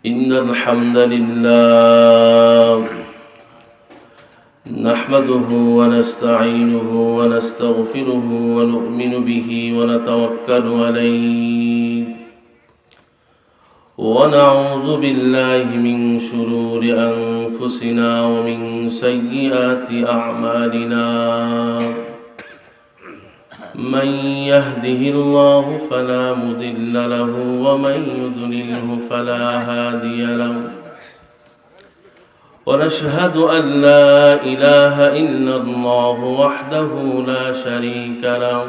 إن الحمد لله نحمده ونستعينه ونستغفره ونؤمن به ونتوكل عليه ونعوذ بالله من شرور أنفسنا ومن سيئات أعمالنا من يهده الله فلا مضل له ومن يضلله فلا هادي له ونشهد أن لا إله إلا الله وحده لا شريك له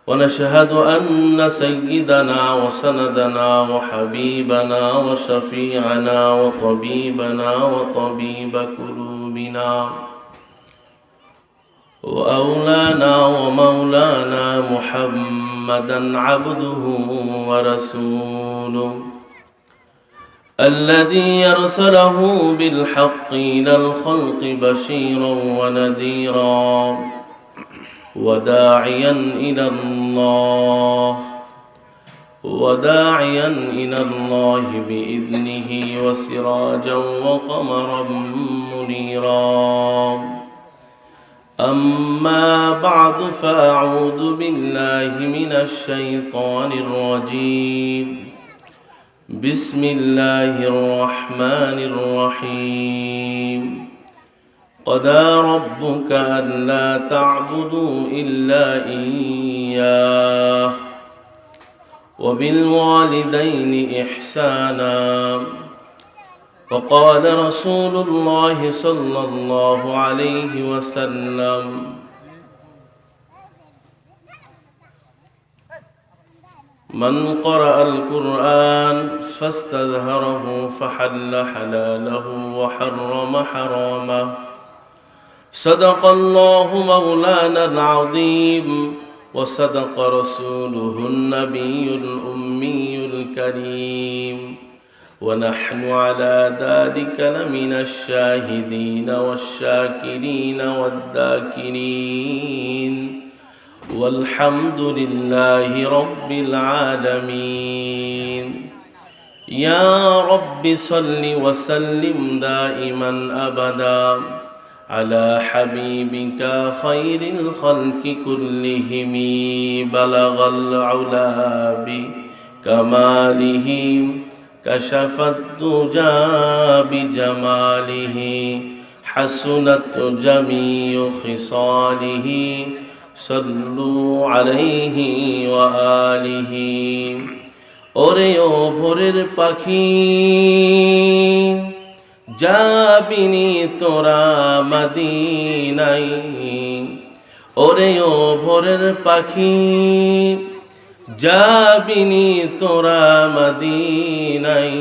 ونشهد أن سيدنا وسندنا وحبيبنا وشفيعنا وطبيبنا وطبيب قلوبنا وأولانا ومولانا محمدا عبده ورسوله الذي يرسله بالحق إلى الخلق بشيرا ونذيرا وداعيا إلى الله بإذنه وسراجا وقمرا منيرا أما بعد فأعوذ بالله من الشيطان الرجيم بسم الله الرحمن الرحيم قضى ربك ألا تعبدوا إلا إياه وبالوالدين إحسانا وقال رسول الله صلى الله عليه وسلم من قرأ القرآن فاستظهره فحل حلاله وحرم حرامه صدق الله مولانا العظيم وصدق رسوله النبي الأمي الكريم ونحن على ذلك لمن الشاهدين والشاكرين والذاكرين والحمد لله رب العالمين يا رب صل وسلم دائما أبدا على حبيبك خير الخلق كلهم بلغ العلا بكماله كشف الدجى بجماله حسنت جميع خصاله صلوا عليه وآله ওরেও ভোরের পাখি যাবিনি তোরা মদিনায় ওরেও ভোরের পাখি যাবিনি তোরা মদিনায়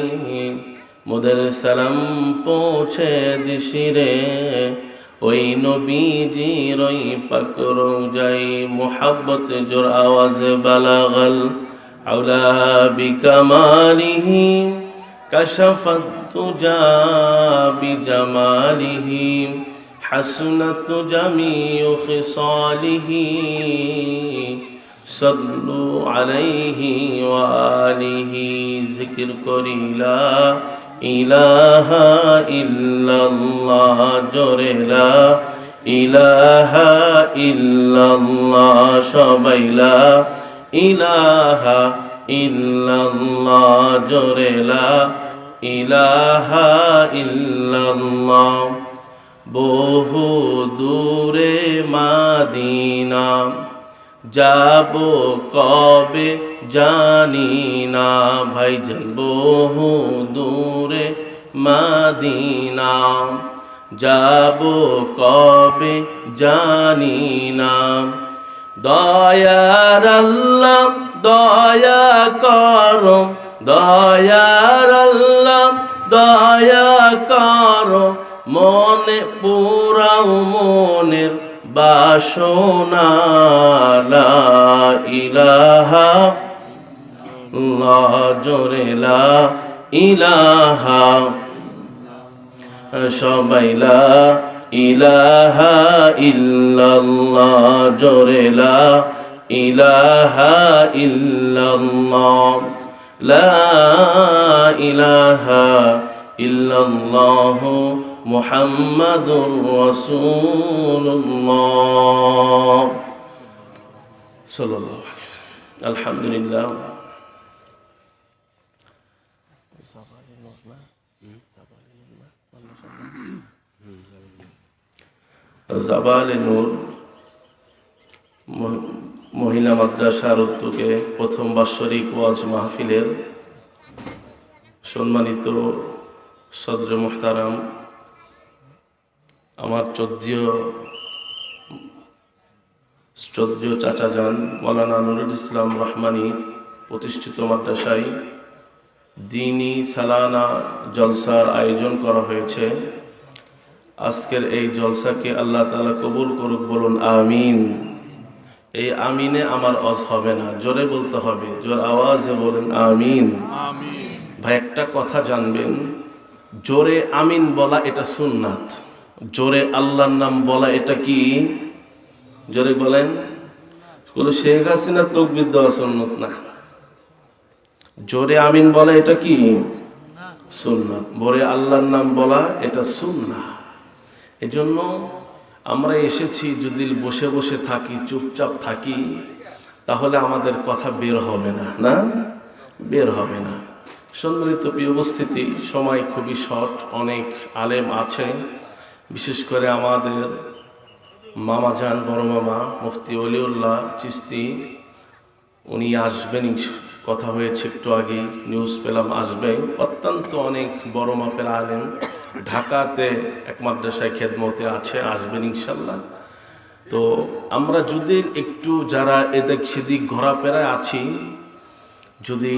মোদের সালাম পৌঁছে দিশিরে ওই নবীজির ওই পাক রওজায় মুহাব্বত জোর আওয়াজে বালাগাল আউলা বিকামালিহি কাশাফাত তুজা বিজামালিহি হাসনাত জামিউ খিসালিহি সাল্লু আলাইহি ওয়া আলিহি জিকির করি লা ইলাহা ইল্লাল্লাহ জোরে লা ইলাহা ইল্লাল্লাহ সবাই লা ইলাহা ইল্লাল্লাহ জোরে লা ইলাহা ইল্লাল্লাহ বহু দূরে মাদিনা যাব কবে জানি না ভাইজান বহু দূরে মাদিনা যাব কবে জানি না দয়ার আল্লাহ দয়া করো দয়ার আল্লাহ দয়া করো মনে পুরাও মনের বাসনা লা ইলাহা ইল্লাল্লাহ জোরে লা ইলাহা সবাই লা ইলাহা ইল্লাল্লাহ জোরে লা ইলাহা ইল্লাল্লাহ লা ইলাহা ইল্লাল্লাহু মুহাম্মাদুর রাসূলুল্লাহ সাল্লাল্লাহু আলাইহি ওয়াসাল্লাম। আলহামদুলিল্লাহ। জাবালে নূর মহিলা মাদ্রাসার উদ্যোগে প্রথম বাৎসরিক ওয়াজ মাহফিলের সম্মানিত সদরে মুহতারাম আমার চৌদ্দীয় চাচা যান মৌলানা নুরুল ইসলাম রহমানী প্রতিষ্ঠিত মাদ্রাসায় দ্বীনি সালানা জলসার আয়োজন করা হয়েছে। আজকের এই জলসাকে আল্লাহ তাআলা কবুল করুক, বলুন আমিন। এই আমিনে আমার অজ হবে না, জোরে বলতে হবে, জোর আওয়াজে বলুন আমিন। ভাই একটা কথা জানবেন, জোরে আমিন বলা এটা সুন্নাত, জোরে আল্লাহর নাম বলা এটা কি? জোরে বলেন। বলো শেখ হাসিনা তাকবীর দেওয়া সুন্নাত না, জোরে আমিন বলা এটা কি? সুন্নাত। জোরে আল্লাহর নাম বলা এটা সুন্নাহ। এজন্য আমরা এসেছি, যদি বসে বসে থাকি, চুপচাপ থাকি, তাহলে আমাদের কথা বের হবে না, না বের হবে না। সম্মানিত প্রিয় উপস্থিতি, সময় খুবই শর্ট, অনেক আলেম আছে, বিশেষ করে আমাদের মামা যান, বড় মামা মুফতি ওলিউল্লাহ চিশতি, উনি আসবেন, কথা হয়েছে একটু আগেই, নিউজ পেলাম আসবেন। অত্যন্ত অনেক বড় মাপের আলেম, ঢাকাতে এক মাদ্রাসায় খেদমতে আছে, আসবেন ইনশাল্লাহ। তো আমরা যদি একটু যারা এদিক সেদিক ঘোরাফেরায় আছি, যদি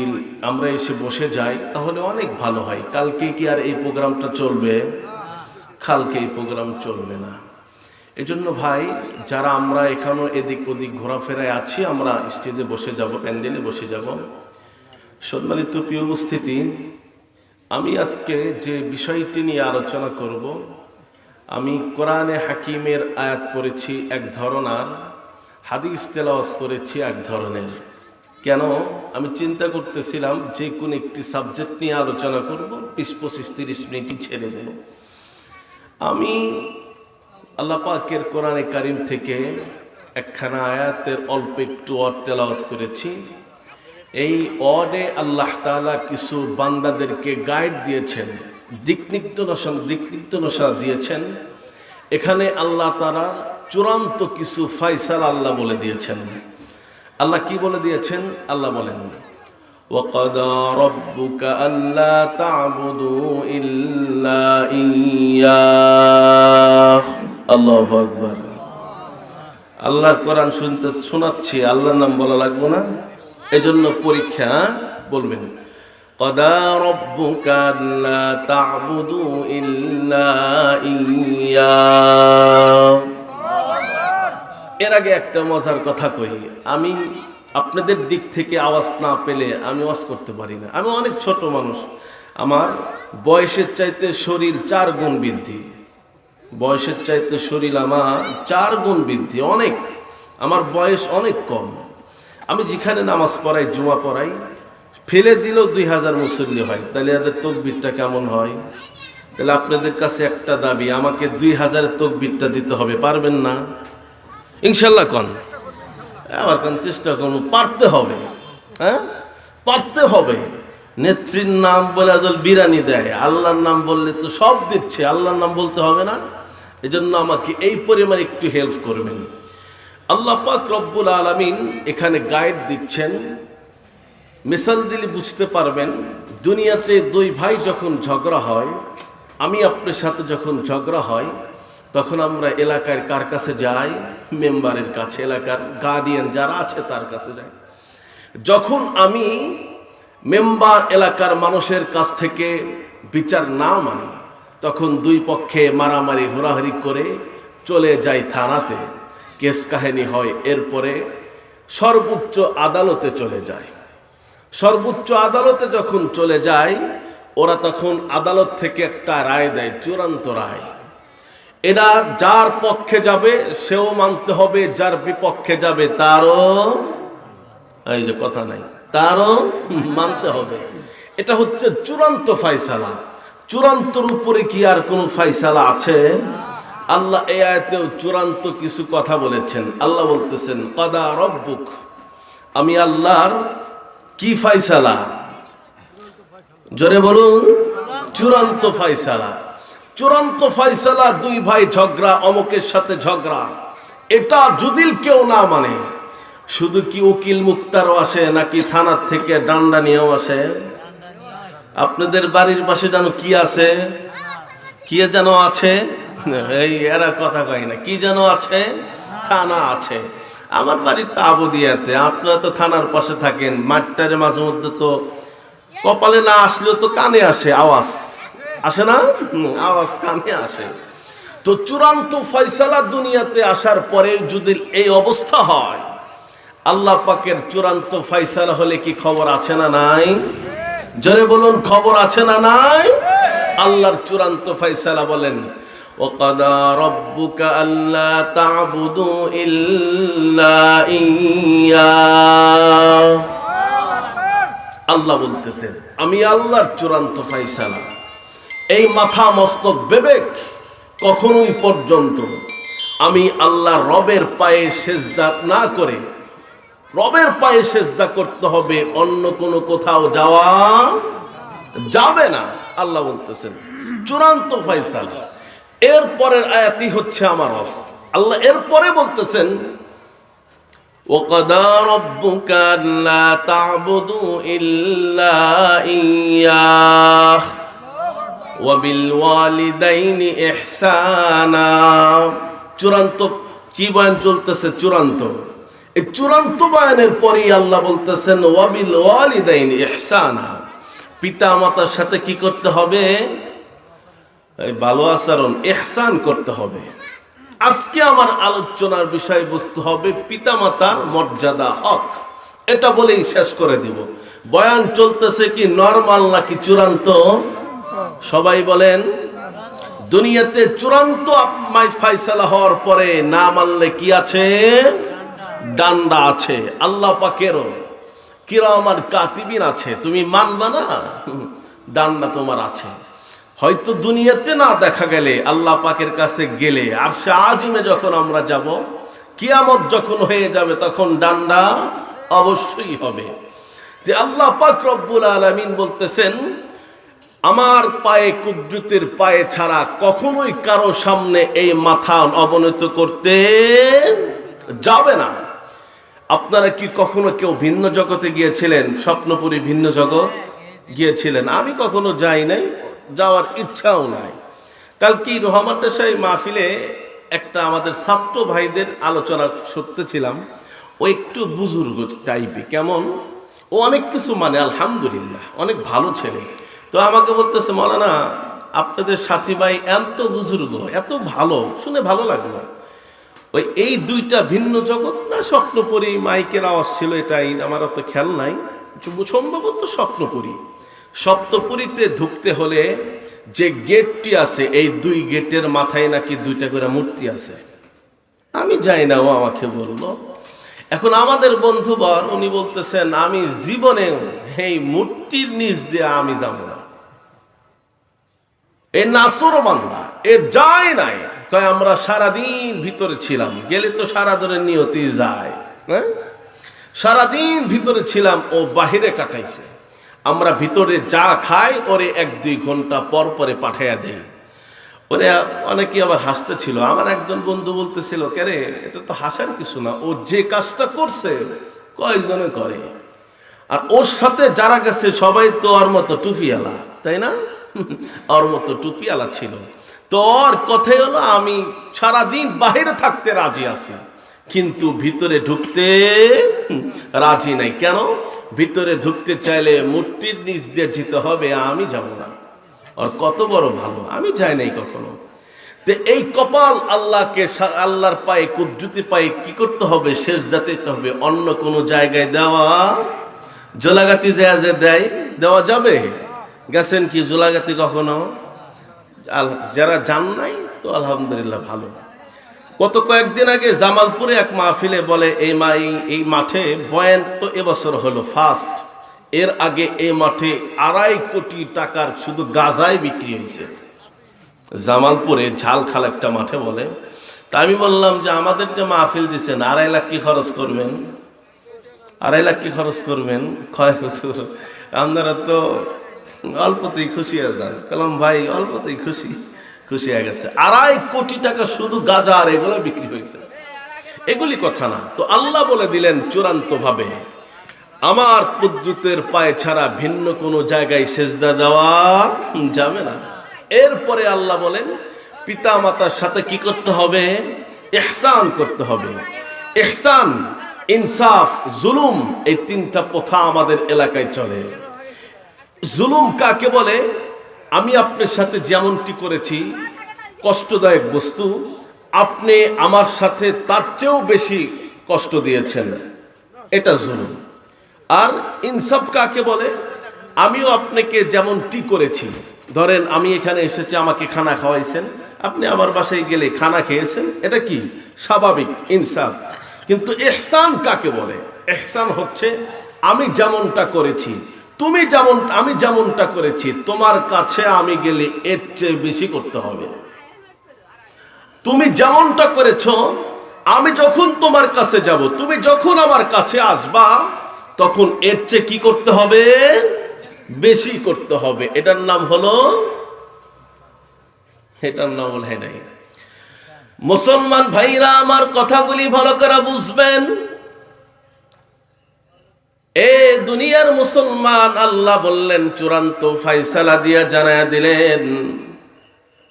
আমরা এসে বসে যাই তাহলে অনেক ভালো হয়। কালকে কি আর এই প্রোগ্রামটা চলবে? কালকে এই প্রোগ্রাম চলবে না। এজন্য ভাই, যারা আমরা এখানেও এদিক ওদিক ঘোরাফেরায় আছি, আমরা স্টেজে বসে যাব, প্যান্ডেলে বসে যাব। সম্মানিত প্রিয় উপস্থিতি, আমি আজকে যে বিষয়টি নিয়ে আলোচনা করব, আমি কোরআনে হাকিমের আয়াত পড়েছি এক ধরনের, হাদিস তেলাওয়াত করেছি এক ধরনের। কেন? আমি চিন্তা করতেছিলাম যে কোন একটি সাবজেক্ট নিয়ে আলোচনা করব, 20-25-30 মিনিটই ছেড়ে দেব। আমি আল্লাহ পাকের কোরআনে কারিম থেকে একখানা আয়াতের অল্প একটু ওয়ার্ড তেলাওয়াত করেছি। এই ওয়ার্ডে আল্লাহ তাআলা কিছু বান্দাদেরকে গাইড দিয়েছেন, দিক নির্দেশনা দিয়েছেন। এখানে আল্লাহ তাআলার চূড়ান্ত কিছু ফয়সালা আল্লাহ বলে দিয়েছেন। আল্লাহ কি বলে দিয়েছেন? আল্লাহ বলেন, وَقَضَى رَبُّكَ أَلَّا تَعْبُدُوا إِلَّا إِيَّاهُ। আল্লাহু আকবার। আল্লাহর কোরআন শোনাচ্ছি, আল্লাহর নাম বলা লাগবে না, এজন্য পরীক্ষা বলবেন, قَضَى رَبُّكَ أَلَّا تَعْبُدُوا إِلَّا إِيَّاهُ। এর আগে একটা মজার কথা কই, আমি আপনাদের দিক থেকে আওয়াজ না পেলে আমি ওয়াজ করতে পারি না। আমি অনেক ছোট মানুষ, আমার বয়সের চাইতে শরীর 4 গুণ বৃদ্ধি, বয়সের চাইতে শরীর আমার 4 গুণ বৃদ্ধি, অনেক, আমার বয়স অনেক কম। আমি যেখানে নামাজ পড়াই, জুমা পড়াই, ফেলে দিলেও 2000 মুসল্লি হয়, তাহলে এদের তাকবীরটা কেমন হয়? তাহলে আপনাদের কাছে একটা দাবি, আমাকে 2000 তাকবীরটা দিতে হবে, পারবেন না? ইনশাল্লাহ কন, আবার কোন চেষ্টা করুন, পারতে হবে, হ্যাঁ পারতে হবে। নেত্রীর নাম বলে আজল বিরানি দেয়, আল্লাহর নাম বললে তো সব দিচ্ছে, আল্লাহর নাম বলতে হবে না? এজন্য আমাকে এই পরিমাণ একটু হেল্প করবেন। আল্লাহ পাক রব্বুল আলামিন এখানে গাইড দিচ্ছেন, মিসাল দিলে বুঝতে পারবেন। দুনিয়াতে 2 ভাই যখন ঝগড়া হয়, আমি আপনার সাথে যখন ঝগড়া হয়, তখন আমরা এলাকার কার কাছে যাই? মেম্বারের কাছে, এলাকার গার্ডিয়ান যারা আছে তার কাছে যাই। যখন আমি মেম্বার এলাকার মানুষের কাছ থেকে বিচার না মানি, তখন 2 পক্ষে মারামারি হুড়াহুড়ি করে চলে যায় থানাতে, কেস কাহিনী হয়, এরপরে সর্বোচ্চ আদালতে চলে যায়। সর্বোচ্চ আদালতে যখন চলে যায়, ওরা তখন আদালত থেকে একটা রায় দেয়, চূড়ান্ত রায়। এরা যার পক্ষে যাবে সেও মানতে হবে, যার বিপক্ষে যাবে তারও, এই যে কথা নাই, তারও মানতে হবে। এটা হচ্ছে চূড়ান্ত ফায়সালা। চূড়ান্তর উপরে কি আর কোনো ফায়সালা আছে? আল্লাহ এই আয়াতেও চূড়ান্ত কিছু কথা বলেছেন। আল্লাহ বলতেছেন কাদা রব্বুক, আমি আল্লাহর কি ফায়সালা, জোরে বলুন, চূড়ান্ত ফায়সালা। চূড়ান্ত ফায়সালা, দুই ভাই ঝগড়া, অমুকের সাথে ঝগড়া, এটা যদি কেউ না মানে, শুধু কি উকিল মুক্তারও আসে নাকি থানার থেকে ডান্ডা নিয়েও আসে? আপনাদের বাড়ির পাশে যেন কি আছে, কি যেন আছে, এই এরা কথা কয় না, কি যেন আছে, থানা আছে। আমার বাড়ি তো আবুদিয়াতে, আপনারা তো থানার পাশে থাকেন। মাঠটারে মাঝে মধ্যে তো কপালে না আসলেও তো কানে আসে, আওয়াজ আসে না, আওয়াজ কানে আসে। তো চূড়ান্ত ফয়সালা দুনিয়াতে আসার পরে যদি এই অবস্থা হয়, আল্লাহ পাকের চূড়ান্ত ফয়সালা হলে কি খবর আছে না নাই? জোরে বলুন, খবর আছে না নাই? আল্লাহর চূড়ান্ত ফয়সালা বলেন ওয়াকাদা রাব্বুকা আল্লা তা'বুদু ইল্লা ইয়্যা। আল্লাহ বলতেছেন আমি আল্লাহর চূড়ান্ত ফয়সালা। এই মাথা মস্তক বিবেক কখনোই পর্যন্ত আমি আল্লাহ রবের পায়ে সেজদা না করে, রবের পায়ে সেজদা করতে হবে, অন্য কোনো কোথাও যাওয়া যাবে না। আল্লাহ বলতেছেন চূড়ান্ত ফয়সালা। এরপরের আয়াতই হচ্ছে আমার রস। আল্লাহ এরপরে বলতেছেন ওয়াকাদা রাব্বুকা আল্লা তা'বুদু ইল্লা ইয়্যাহ ওয়া বিল ওয়ালিদাইনি ইহসানা। চূড়ান্ত কি বয়ান চলতেছে? চূড়ান্ত। এই চূড়ান্ত বয়ানের পরেই আল্লাহ বলতেছেন ওয়া বিল ওয়ালিদাইনি ইহসানা, পিতা মাতার সাথে কি করতে হবে? এই ভালো আচরণ, ইহসান করতে হবে। আজকে আমার আলোচনার বিষয়বস্তু হবে পিতামাতার মর্যাদা, হক। এটা বলেই শেষ করে দিব। বয়ান চলতেছে কি নরমাল নাকি চূড়ান্ত? সবাই বলেন। দুনিয়াতে চূড়ান্ত ফায়সালা হওয়ার পরে না মানলে কি আছে? ডান্ডা আছে। আল্লাহ পাকেরও কিরামান কাতিবিন আছে, তুমি মানবা না, ডান্ডা তোমার আছে। হয়তো দুনিয়াতে না দেখা গেলে আল্লাহ পাকের কাছে গেলে আরশে আজিমে যখন আমরা যাব, কিয়ামত যখন হয়ে যাবে, তখন ডান্ডা অবশ্যই হবে। যে আল্লাহ পাক রব্বুল আলামিন বলতেছেন আমার পায়ে, কুদরতের পায়ে ছাড়া কখনোই কারো সামনে এই মাথা অবনত করতে যাবে না। আপনারা কি কখনো কেউ ভিন্ন জগতে গিয়েছিলেন? স্বপ্নপুরী ভিন্ন জগৎ গিয়েছিলেন? আমি কখনো যাই নাই, যাওয়ার ইচ্ছাও নাই। কালকে রহমান সাহেব মাহফিলে একটা আমাদের ছাত্র ভাইদের আলোচনা শুনতেছিলাম। ও একটু বুজুর্গ টাইপে, কেমন, ও অনেক কিছু মানে, আলহামদুলিল্লাহ অনেক ভালো ছেলে। তো আমাকে বলতেছে মাওলানা আপনাদের সাথী ভাই এত বুজুর্গ, এত ভালো, শুনে ভালো লাগলো। ওই এই দুইটা ভিন্ন জগৎ না স্বপ্নপুরী? মাইকের আওয়াজ ছিল, এটাই আমার অত খেয়াল নাই, সম্ভবত স্বপ্নপুরী। সপ্তপুরীতে ঢুকতে হলে যে গেটটি আছে, এই দুই গেটের মাথায় নাকি দুইটা করে মূর্তি আছে। আমি যাই না, ও আমাকে বললো। এখন আমাদের বন্ধুবর উনি বলতেছেন আমি জীবনে এই মূর্তির নিচ দিয়ে আমি যাব না। এ নাসর বান্দা, এ যায় নাই। কয় আমরা সারাদিন ভিতরে ছিলাম, গেলে তো সারা দিনের নিয়তি যায়, হ্যাঁ, সারাদিন ভিতরে ছিলাম, ও বাহিরে কাটাইছে। আমরা ভিতরে যা খাই ওরে 1-2 ঘন্টা পর পরে পাঠাইয়া দেয়। ওরে অনেকে আবার হাসতে ছিল। আমার একজন বন্ধু বলতেছিল কেরে এটা তো হাসার কিছু না, ও যে কাজটা করছে কয়জনে করে, আর ওর সাথে যারা গেছে সবাই তো ওর মতো টুপিওয়ালা, তাই না? ওর মতো টুপিওয়ালা ছিল। তো ওর কথাই হলো আমি সারাদিন বাহিরে থাকতে রাজি আছি, কিন্তু ভিতরে ঢুকতে রাজি নাই। কেন? ভিতরে ঢুকতে চাইলে মূর্তির নিচ দিয়ে যেতে হবে, আমি যাব না। আর কত বড় ভালো, আমি যাই নাই কখনো। তো এই কপাল আল্লাহকে, আল্লাহর পায়ে, কুদরতি পায়ে কি করতে হবে? সেজদা দিতে হবে। অন্য কোনো জায়গায় দেওয়া, জোলাগাতি যে দেয়, দেওয়া যাবে? গেছেন কি জোলাগাতি কখনো? যারা যান নাই তো আলহামদুলিল্লাহ ভালো। কয়েকদিন আগে জামালপুরে এক মাহফিলে বলে এই মাঠে বয়ান তো এবছর হলো ফার্স্ট, এর আগে এই মাঠে 2.5 কোটি টাকার শুধু গাঁজায় বিক্রি হয়েছে। জামালপুরে ঝালখাল একটা মাঠে বলে। তা আমি বললাম যে আমাদের যে মাহফিল দিচ্ছেন 2.5 লাখ কি খরচ করবেন? 2.5 লাখ কি খরচ করবেন? আপনারা তো অল্পতেই খুশি হয়ে যান। বললাম ভাই অল্পতেই খুশি হয়ে গেছে। 2.5 কোটি টাকা শুধু গাঁজা আর এগুলো বিক্রি হয়েছে। এগুলি কথা না তো, আল্লাহ বলে দিলেন চূড়ান্ত ভাবে আমার কুদরতের পায়ে ছাড়া ভিন্ন কোনো জায়গায় সেজদা দেওয়া যাবে না। এরপরে আল্লাহ বলেন পিতা মাতার সাথে কি করতে হবে? ইহসান করতে হবে। ইহসান, ইনসাফ, জুলুম, এই 3টা প্রথা আমাদের এলাকায় চলে। জুলুম কাকে বলে? আমি আপনার সাথে যেমনটি করেছি কষ্টদায়ক বস্তু, আপনি আমার সাথে তার চেয়েও বেশি কষ্ট দিয়েছেন, এটা জুলুম। আর ইনসাফ কাকে বলে? আমিও আপনাকে যেমনটি করেছি, ধরেন আমি এখানে এসেছি, আমাকে খানা খাওয়াইছেন, আপনি আমার বাসায় গেলে খানা খেয়েছেন, এটা কি স্বাভাবিক ইনসাফ। কিন্তু ইহসান কাকে বলে? ইহসান হচ্ছে আমি যেমনটা করেছি আমি যেমনটা করেছি তোমার কাছে আমি গেলে এর চেয়ে বেশি করতে হবে। তুমি যেমনটা করেছো আমি যখন তোমার কাছে যাব, তুমি যখন আমার কাছে আসবা, তখন এর চেয়ে কি করতে হবে? বেশি করতে হবে। এটার নাম হলো নাই। মুসলমান ভাইরা আমার কথাগুলি ভালো করে বুঝবেন। এ দুনিয়ার মুসলমান, আল্লাহ বললেন চূড়ান্ত ফায়সালা দিয়া জানায়া দিলেন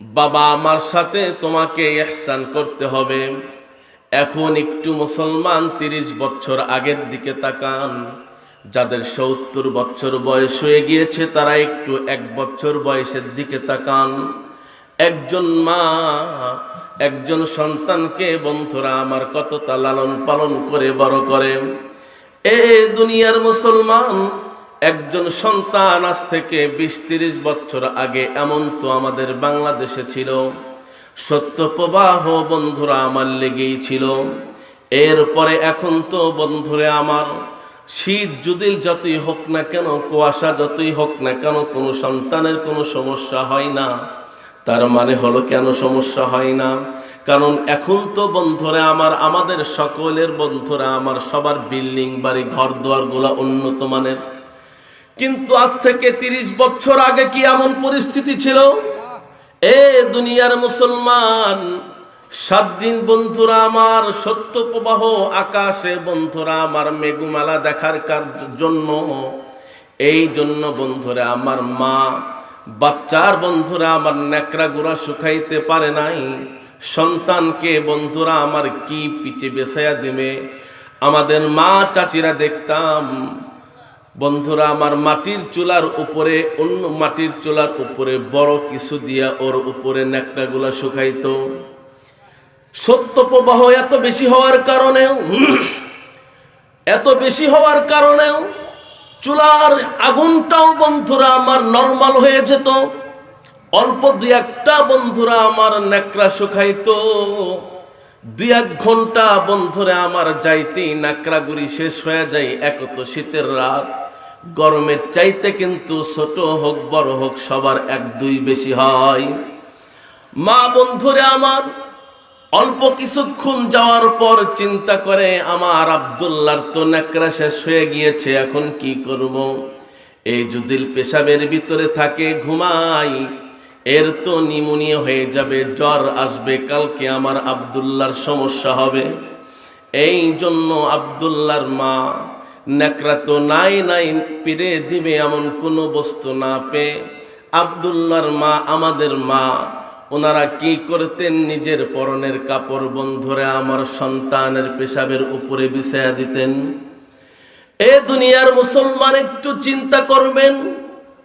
বাবা আমার সাথে তোমাকে ইহসান করতে হবে। এখন একটু মুসলমান 30 বছর আগের দিকে তাকান। যাদের 70 বছর বয়স হয়ে গিয়েছে তারা একটু 1 বছর বয়সের দিকে তাকান। একজন মা একজন সন্তানকে বন্ধুরা আমার কতটা লালন পালন করে বড় করে। এ দুনিয়ার মুসলমান, একজন সন্তান আজ থেকে 20-30 বছর আগে এমন তো আমাদের বাংলাদেশে ছিল, সত্য প্রবাহ বন্ধুরা আমার লেগেই ছিল। এরপরে এখন তো বন্ধুরা আমার শীত যদি যতই হোক না কেন, কুয়াশা যতই হোক না কেন, কোনো সন্তানের কোনো সমস্যা হয় না। তার মানে হলো কেন সমস্যা হয় না? কারণ এখন তো বন্ধুরা আমার আমাদের সকলের বন্ধুরা আমার সবার বিল্ডিং বাড়ি ঘর দুয়ার গুলা উন্নত মানের। কিন্তু আজ থেকে 30 বছর আগে কি এমন পরিস্থিতি ছিল? এ দুনিয়ার মুসলমান, 7 দিন বন্ধুরা আমার সত্য প্রবাহ আকাশে বন্ধুরা আমার মেঘমালা দেখার জন্য, এই জন্য বন্ধুরা আমার মা বাচ্চার বন্ধুরা আমার নেকড়া গুড়া শুকাইতে পারে নাই। সন্তানকে বন্ধুরা আমার কি পিঠে বেসাইয়া দিবে। আমাদের মা চাচিরা দেখতাম বন্ধুরা আমার মাটির চুলার উপরে, অন্য মাটির চুলার উপরে বড় কিছু দিয়া ওর উপরে নেকড়াগুলা শুকাইতো। সত্য প্রবাহ এত বেশি হওয়ার কারণেও চুলার আগুনটাও বন্ধুরা আমার নরমাল হয়ে যেত। অল্প 2-1টা বন্ধুরা আমার নেকড়া শুকাইতো। 2-1 ঘন্টা বন্ধুরা আমার যাইতেই নেকড়াগুড়ি শেষ হয়ে যায়। এক তো শীতের রাত, গরমের চাইতে কিন্তু ছোট হোক বড় হোক সবার 1-2 বেশি হয়। মা বন্ধুরা আমার অল্প কিছুক্ষণ যাওয়ার পর চিন্তা করে আমার আব্দুল্লাহর তো নেকড়া শেষ হয়ে গিয়েছে, এখন কি করব? এই যদি পেশাবের ভিতরে থাকে ঘুমাই, এর তো নিউমোনিয়া হয়ে যাবে, জ্বর আসবে, কালকে আমার আব্দুল্লাহর সমস্যা হবে। এই জন্য আব্দুল্লাহর মা নেকড়া তো নাই পেরে দিবে এমন কোনো বস্তু না পেয়ে আব্দুল্লাহর মা, আমাদের মা, ওনারা কি করতেন? নিজের পরনের কাপড় বন্ধুরা আমার সন্তানের পেশাবের উপরে বিছায়া দিতেন। এ দুনিয়ার মুসলমান একটু চিন্তা করবেন।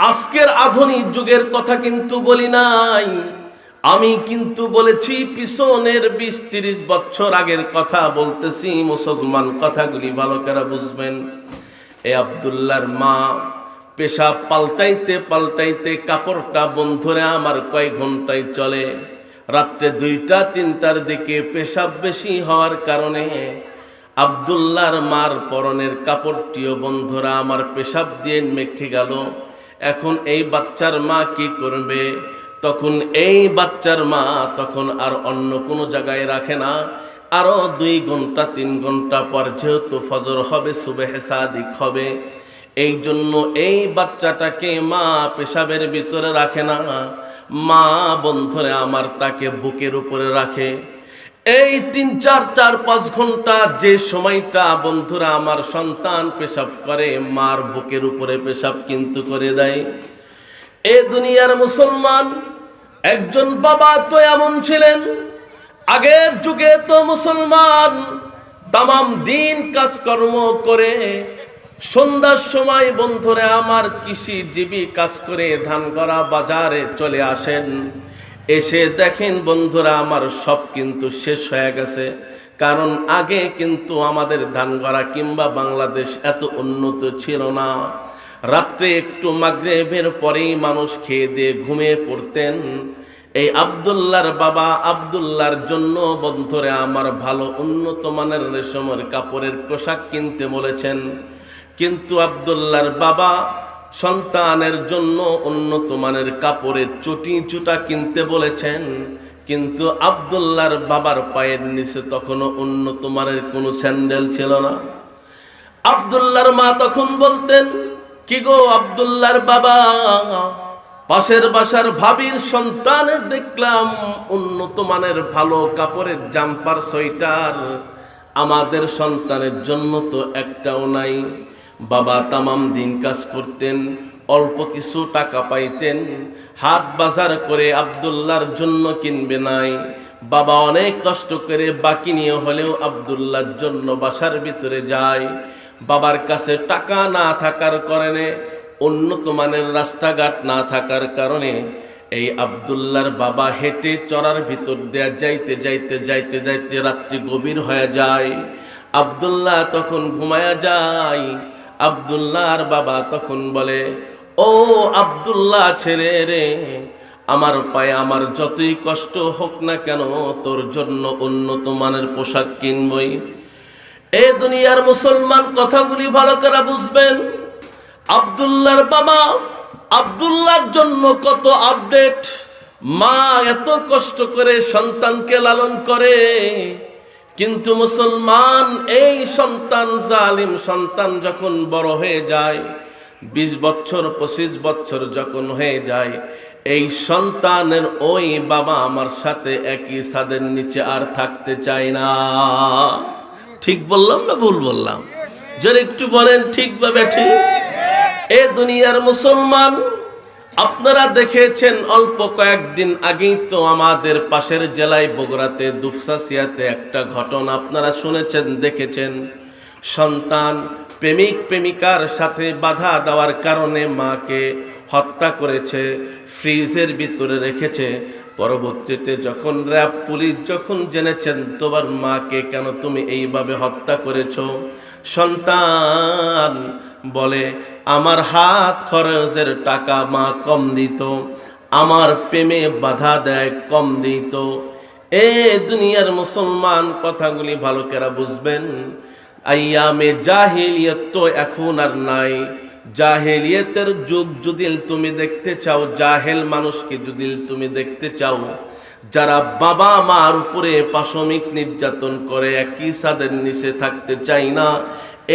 আজকের আধুনিক যুগের কথা কিন্তু বলি নাই, আমি কিন্তু বলেছি পিছনের 20-30 বছর আগের কথা বলতেছি। মুসলমান কথাগুলি ভালো করে বুঝবেন। এ আব্দুল্লাহর মা পেশাব পাল্টাইতে কাপড়টা বন্ধুরা আমার কয় ঘন্টায় চলে। রাত্রে 2টা 3টার দিকে পেশাব বেশি হওয়ার কারণে আব্দুল্লাহর মার পরনের কাপড়টিও বন্ধুরা আমার পেশাব দিয়ে মেখে গেল। এখন এই বাচ্চার মা কি করবে? তখন এই বাচ্চার মা তখন আর অন্য কোনো জায়গায় রাখে না। আরো 2 ঘন্টা 3 ঘন্টা পর যেহেতু ফজর হবে, সুবহে সাদিক হবে, এই জন্য এই বাচ্চাটাকে মা পেশাবের ভিতরে রাখে না। মা বন্ধুরে আমার তাকে বুকের উপরে রাখে। এই 3-4-5 ঘন্টা যে সময়টা বন্ধুরা আমার সন্তান পেশাব করে, মার বুকের উপরে পেশাব কিন্তু করে দেয়। এ দুনিয়ার মুসলমান একজন বাবা তো এমন ছিলেন। আগের যুগে তো মুসলমান তামাম দিন কাজকর্ম করে সন্ধ্যার সময় বন্ধুরা আমার কৃষিজীবী কাজ করে ধান করা বাজারে চলে আসেন। এসে দেখেন বন্ধুরা আমার সব কিন্তু শেষ হয়ে গেছে। কারণ আগে কিন্তু আমাদের ধান করা কিংবা বাংলাদেশ এত উন্নত ছিল না। রাত্রে একটু মাগরিবের পরেই মানুষ খেয়ে দিয়ে ঘুমিয়ে পড়তেন। এই আব্দুল্লাহর বাবা আব্দুল্লাহর জন্য বন্ধুরে আমার ভালো উন্নত মানের রেশমের কাপড়ের পোশাক কিনতে বলেছেন। কিন্তু আব্দুল্লাহর বাবা সন্তানের জন্য উন্নত মানের কাপড়ের চটি জুতা কিনতে বলেছেন। কিন্তু আব্দুল্লাহর বাবার পায়ের নিচে তখনও উন্নত মানের কোনো স্যান্ডেল ছিল না। আব্দুল্লাহর মা তখন বলতেন, কি গো আব্দুল্লাহর বাবা, পাশের বাসার ভাবির সন্তানের দেখলাম উন্নত মানের ভালো কাপড়ের জাম্পার সোয়েটার, আমাদের সন্তানের জন্য তো একটাও নাই। বাবা তামাম দিন কাজ করতেন, অল্প কিছু টাকা পাইতেন, হাট বাজার করে আব্দুল্লাহর জন্য কিনবে নাই। বাবা অনেক কষ্ট করে বাকি নিয়ে হলেও আব্দুল্লাহর জন্য বাসার ভিতরে যায়। বাবার কাছে টাকা না থাকার কারণে, উন্নত মানের রাস্তাঘাট না থাকার কারণে এই আব্দুল্লাহর বাবা হেঁটে চড়ার ভিতর দেয়া যাইতে যাইতে যাইতে যাইতে রাত্রি গভীর হয়ে যায়। আব্দুল্লাহ তখন ঘুমায়া যায়। আব্দুল্লাহর বাবা তখন বলে, ও আব্দুল্লাহ ছেলে রে, আমার পায়ে আমার যতই কষ্ট হোক না কেন তোর জন্য উন্নত মানের পোশাক কিনবই। এ দুনিয়ার মুসলমান কথাগুলি ভালো করে বুঝবেন। আব্দুল্লাহর বাবা আব্দুল্লাহর জন্য কত আপডেট। মা এত কষ্ট করে সন্তানকে লালন করে, কিন্তু মুসলমান এই সন্তান জালিম সন্তান যখন বড় হয়ে যায়, 20 বছর 25 বছর যখন হয়ে যায়, এই সন্তানের ওই বাবা আমার সাথে একই ছাদের নিচে আর থাকতে চায় না। ঠিক বললাম না ভুল বললাম? যারা একটু বলেন ঠিক বা ঠিক। এ দুনিয়ার মুসলমান আপনারা দেখেছেন, অল্প কয়েকদিন আগেই তো আমাদের পাশের জেলায় বগুড়াতে দুপসাসিয়াতে একটা ঘটনা আপনারা শুনেছেন দেখেছেন। সন্তান প্রেমিক প্রেমিকার সাথে বাধা দেওয়ার কারণে মাকে হত্যা করেছে, ফ্রিজের ভিতরে রেখেছে। পরবর্তীতে যখন র্যাব পুলিশ যখন জেনেছেন তোমার মাকে কেন তুমি এইভাবে হত্যা করেছো, সন্তান বলে আমার হাত খরচের টাকা মা কম দিত, আমার প্রেমে বাধা দেয় কম দিত। এ দুনিয়ার মুসলমান কথাগুলি ভালো করে বুঝবেন। আইয়ামে জাহিলিয়ত তো এখন আর নাই। জাহেলিয়তের যুগ যদি তুমি দেখতে চাও, জাহেল মানুষকে যদি তুমি দেখতে চাও, যারা বাবা মার উপরে পাশবিক নির্যাতন করে একই ছাদের নিচে থাকতে চাই না,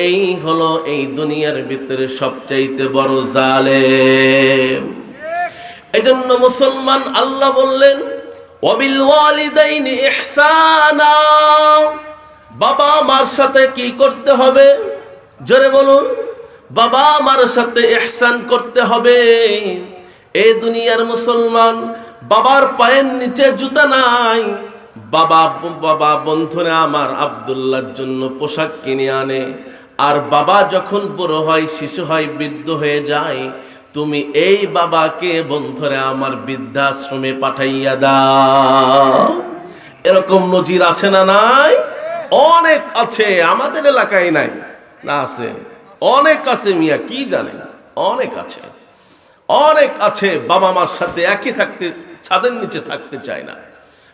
এই হলো এই দুনিয়ার ভিতরে সবচাইতে বড় জালেম। এজন্য মুসলমান আল্লাহ বললেন, ওয়াবিল ওয়ালিদাইনি ইহসানা, বাবা মার সাথে কি করতে হবে? জোরে বলুন, বাবা মার সাথে ইহসান করতে হবে। এই দুনিয়ার মুসলমান বাবার পায়ের নিচে জুতা নাই। বাবা বন্ধুরা আমার আব্দুল্লাহর জন্য পোশাক কিনে আনে, আর বাবা যখন বড় হয়, শিশু হয়, বৃদ্ধ হয়ে যায়, তুমি এই বাবাকে বন্ধুরা আমার বৃদ্ধাশ্রমে পাঠাইয়া দাও। এরকম নজির আছে না নাই? অনেক আছে, আমাদের এলাকায় নাই না, আছে অনেক আছে মিয়া, কি জানেন, অনেক আছে, অনেক আছে। বাবা মার সাথে একই থাকতে, ছাদের নিচে থাকতে চায় না।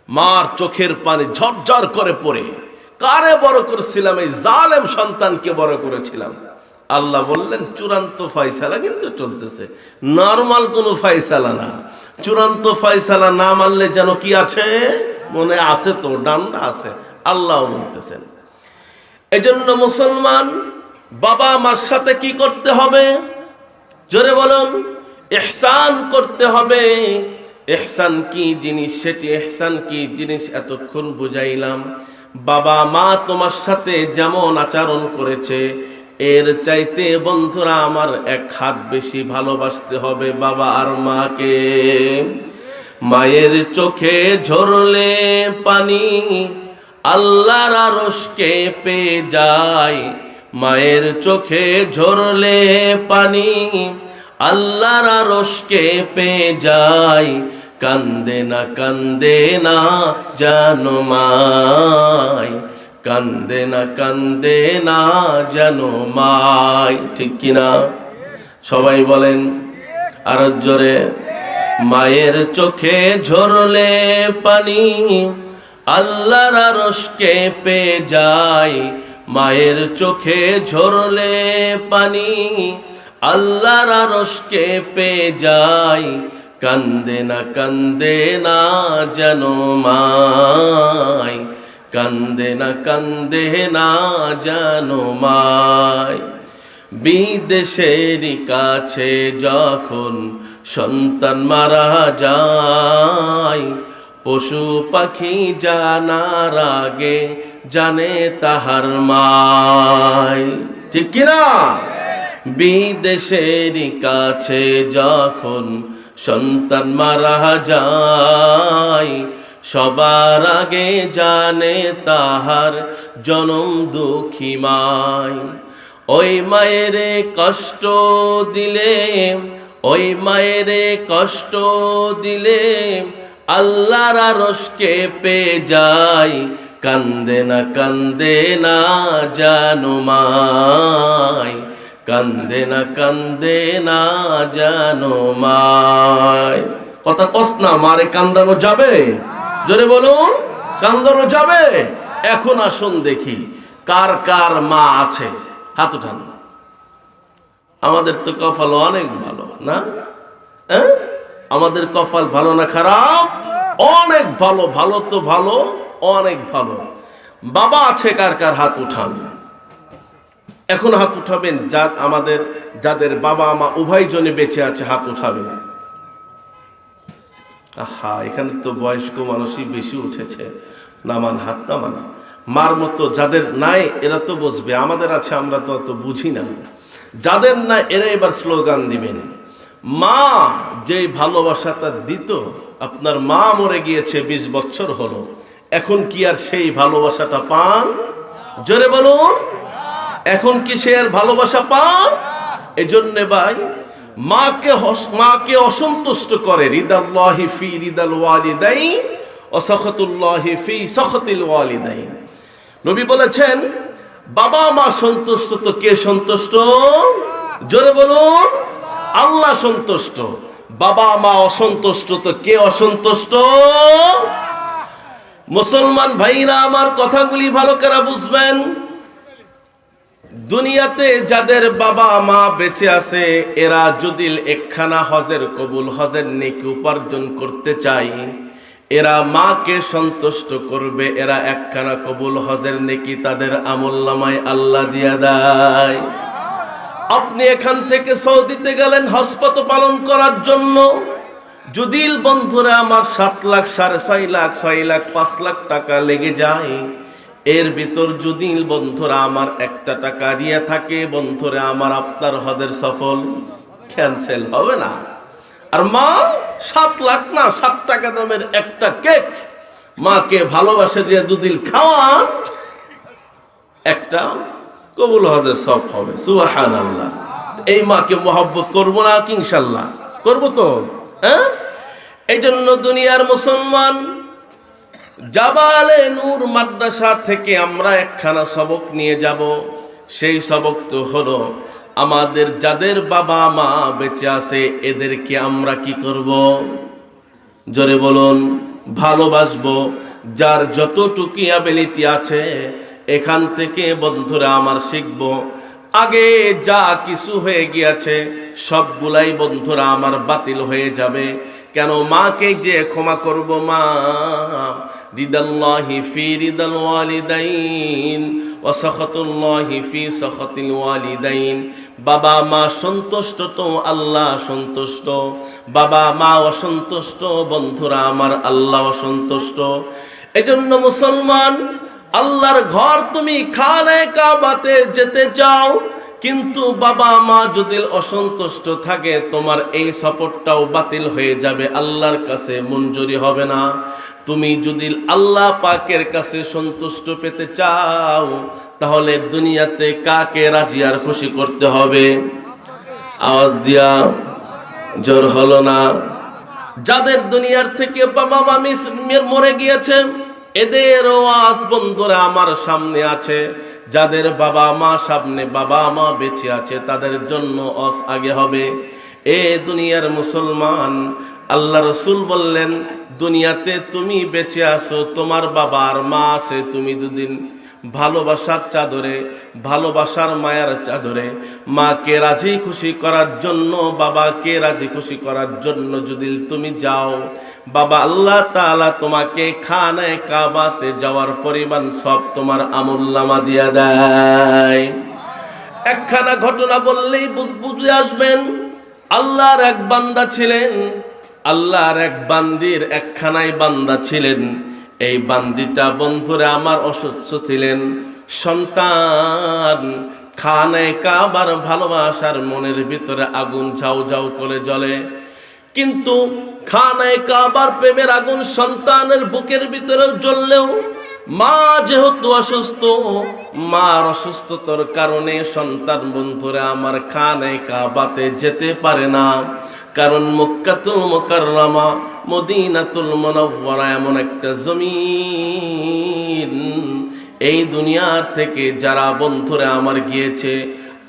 মার চোখের পানি ঝরঝর করে পড়ে, কারে বড় করেছিলাম? এই জালেম সন্তানকে বড় করেছিলাম। আল্লাহ বললেন চূড়ান্ত ফয়সালা কিন্তু চলতেছে, নরমাল কোনো ফয়সালা না। চূড়ান্ত ফয়সালা না মানলে যেন কি আছে, মনে আছে তো, ডান্ডা আছে। আল্লাহ বলতেছেন এজন্য মুসলমান বাবা মার সাথে কি করতে হবে? জোরে বলুন, ইহসান করতে হবে। ইহসান কি জিনিস, সেটি ইহসান কি জিনিস এতক্ষণ বুঝাইলাম। বাবা মা তোমার সাথে যেমন আচরণ করেছে, এর চাইতে বন্ধুরা আমার এক হাত বেশি ভালোবাসতে হবে বাবা আর মাকে। মায়ের চোখে ঝরলে পানি আল্লাহর আরশকে পেয়ে যায়। মায়ের চোখে ঝরলে পানি আল্লাহর আরশকে পেয়ে যায়। কান্দে না জানো মাই, কান্দে না জানো মাই। ঠিক কিনা? সবাই বলেন আরো জোরে। মায়ের চোখে ঝরলে পানি আল্লাহর আরশকে পেয়ে যায়। মায়ের চোখে ঝরলে পানি আল্লাহর আরশকে পেয়ে যায়। কান্দে না জানো মাই, কান্দে না জানো মাই। বিদেশের কাছে যখন সন্তান মারা যায়, পশু পাখি জানার আগে জানে তাহার মাই। ঠিক কিনা? বিদেশের কাছে যখন সন্তান মারা যায়, সবার আগে জানে তাহার জনম দুঃখী মাই। ওই মায়েরে কষ্ট দিলে, ওই মায়েরে কষ্ট দিলে আল্লাহর আরশকে পেয়ে যায়। কান্দে না জানো মাই, কান্দে না জানো মাই। কথা কস না, মারে কান্দানো যাবে? জোরে বলুন, কান্দানো যাবে? এখন আসুন দেখি কার কার মা আছে, হাত উঠান। আমাদের তো কপাল অনেক ভালো না? আমাদের কপাল ভালো না খারাপ? অনেক ভালো। ভালো তো ভালো, অনেক ভালো। বাবা আছে কার কার? হাত উঠান। এখন হাত উঠাবেন আমাদের যাদের বাবা মা উভয় জনে বেঁচে আছে, হাত উঠাবেন। আহা, এখানে তো বয়স্ক মানুষই বেশি উঠেছে। নামান, হাত নামান। মার মতো যাদের নাই এরা তো বুঝবে, আমাদের আছে আমরা তো অত বুঝি না। যাদের নাই এরা এবার স্লোগান দিবেন। মা যে ভালোবাসাটা দিত, আপনার মা মরে গিয়েছে 20 বছর হলো, এখন কি আর সেই ভালোবাসাটা পান? জোরে বলুন, এখন কি সে আর ভালোবাসা পান? এজন্য ভাই মাকে অসন্তুষ্ট করে রিদাল্লাহি ফি রিদাল ওয়ালিদাইন ওয়া সাখাতুল্লাহি ফি সাখাতিল ওয়ালিদাইন। নবী বলেছেন বাবা মা সন্তুষ্ট তো কে সন্তুষ্ট? জোরে বলুন, আল্লাহ সন্তুষ্ট। বাবা মা অসন্তুষ্ট তো কে অসন্তুষ্ট? মুসলমান ভাইরা আমার কথাগুলি ভালো করে বুঝবেন। দুনিয়াতে যাদের বাবা মা বেঁচে আছে, এরা যদি একখানা হজের কবুল, হজের নেকি উপার্জন করতে চায়, এরা মাকে সন্তুষ্ট করবে। এরা একখানা কবুল হজের নেকি তাদের আমলনামায় আল্লাহ দিয়া দেয়। আপনি এখান থেকে সৌদিতে গেলেন হজপথ পালন করার জন্য, যদি বন্ধুরা আমার 7 লাখ, 6.5 লাখ, 6 লাখ, 5 লাখ টাকা লেগে যায়, এর ভিতর যদি বন্ধুরা আমার 1 টাকা রিয়া থাকে, বন্ধুরা আমার আপনার হজের সফল ক্যান্সেল হবে না। আর মা 7 লাখ না, 7 টাকা দামের একটা কেক মাকে ভালোবাসে যে দুদিন খাওয়ান, একটা কবুল হজের সব হবে। সুবহানাল্লাহ। এই মাকে মহব্বত করবো না কি? ইনশাল্লাহ করবো তো। এই জন্য দুনিয়ার মুসলমান, জাবালে নূর মাদ্রাসা থেকে আমরা একখানা সবক নিয়ে যাব। সেই সবক তো হলো আমাদের যাদের বাবা মা বেঁচে আছে এদেরকে আমরা কি করব? জোরে বলুন, ভালোবাসবো। যার যতটুকু অ্যাবিলিটি আছে এখান থেকে বন্ধুরা আমার শিখবো। আগে যা কিছু হয়ে গিয়েছে সবগুলাই বন্ধুরা আমার বাতিল হয়ে যাবে। কেন? মাকে যে ক্ষমা করব, মা রিদাল্লাহি ফি রিদাল ওয়ালিদাইন ওয়া সাখাতুল্লাহি ফি সাখাতিল ওয়ালিদাইন। বাবা মা সন্তুষ্ট তো আল্লাহ সন্তুষ্ট, বাবা মা অসন্তুষ্ট বন্ধুরা আমার আল্লাহ অসন্তুষ্ট। এজন্য মুসলমান, আল্লাহর ঘর তুমি খানায়ে কাবাতে যেতে চাও, কিন্তু বাবা মা যদি অসন্তুষ্ট থাকে তোমার এই সাপোর্টটাও বাতিল হয়ে যাবে, আল্লাহর কাছে মঞ্জুরি হবে না। তুমি যদি আল্লাহ পাকের কাছে সন্তুষ্ট পেতে চাও তাহলে দুনিয়াতে কাকে রাজি আর খুশি করতে হবে? আওয়াজ দিয়া জোর হলো না? যাদের দুনিয়ার থেকে বাবা মা মরে গিয়েছে এদের ওয়াজ বন্ধুরা আমার সামনে আছে। যাদের বাবা মা সামনে বাবা মা বেঁচে আছে তাদের জন্য ওয়াজ আগে হবে। এ দুনিয়ার মুসলমান, আল্লাহ রসুল বললেন দুনিয়াতে তুমি বেঁচে আছো, তোমার বাবা আর মা আছে, তুমি দুদিন ভালোবাসার চাদরে, ভালোবাসার মায়ার চাদরে মাকে রাজি খুশি করার জন্য, বাবাকে রাজি খুশি করার জন্য যদি তুমি যাও, বাবা আল্লাহ তাআলা তোমাকে খানায়ে কাবাতে যাওয়ার পরিমাণ সব তোমার আমলনামা দিয়া দেয়। একখানা ঘটনা বললেই বুঝে আসবেন। আল্লাহর এক বান্দা ছিলেন, আল্লাহর এক বান্দির একখানাই বান্দা ছিলেন। এই বান্দিটা বন্ধুরা আমার অসুস্থ ছিলেন, সন্তান। খানায়ে কাবার ভালোবাসার মনের ভিতরে আগুন ঝাউ ঝাউ করে জ্বলে, কিন্তু খানায়ে কাবার প্রেমের আগুন সন্তানের বুকের ভিতরে জ্বললেও মা যেহেতু অসুস্থ, মার অসুস্থতার কারণে সন্তান বন্ধুরা আমার খানায়ে কাবাতে যেতে পারে না। কারণ মক্কাতুল মুকাররমা, মদিনাতুল মুনাওয়ারা এমন একটা জমিন, এই দুনিয়ার থেকে যারা বন্ধুরা আমার গিয়েছে,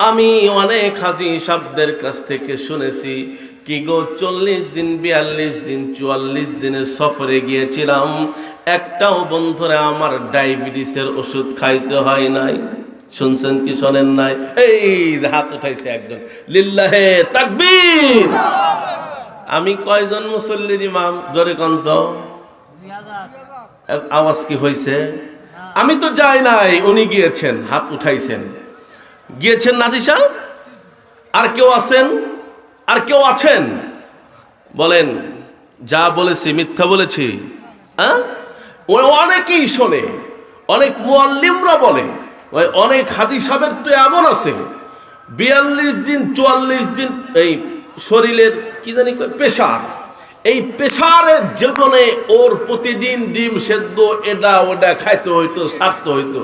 আমি অনেক হাজী সাহেবদের কাছ থেকে শুনেছি কি গো 40 দিন 42 দিন 44 দিনের সফরে গিয়েছিলাম, একটাও বন্ধুরা আমার ডায়াবেটিসের ওষুধ খাইতে হয় নাই। শুনছেন কি শোনেন নাই? এই হাত উঠাইছে একজন, লিল্লাহে তাকবীর। আমি কয়জন মুসল্লির ইমাম? জোরে কন্ত আওয়াজ কি হয়েছে? আমি তো যাই নাই, উনি গিয়েছেন, হাত উঠাইছেন। গিয়েছেন নাজি সাহেব? আর কেউ আছেন? আর কেউ আছেন? বলেন যা বলেছি মিথ্যা বলেছি? ওরা অনেকেই শোনে, অনেক মুআল্লিমরা বলে, অনেক হাজী সাহেবের তো এমন আছে 42 দিন 44 দিন এই শরীরের কি জানি প্রেশার, এই প্রেশারের জীবনে ওর প্রতিদিন ডিম সেদ্ধ এটা ওটা খাইতে হইতো, ছাড়তে হইতো।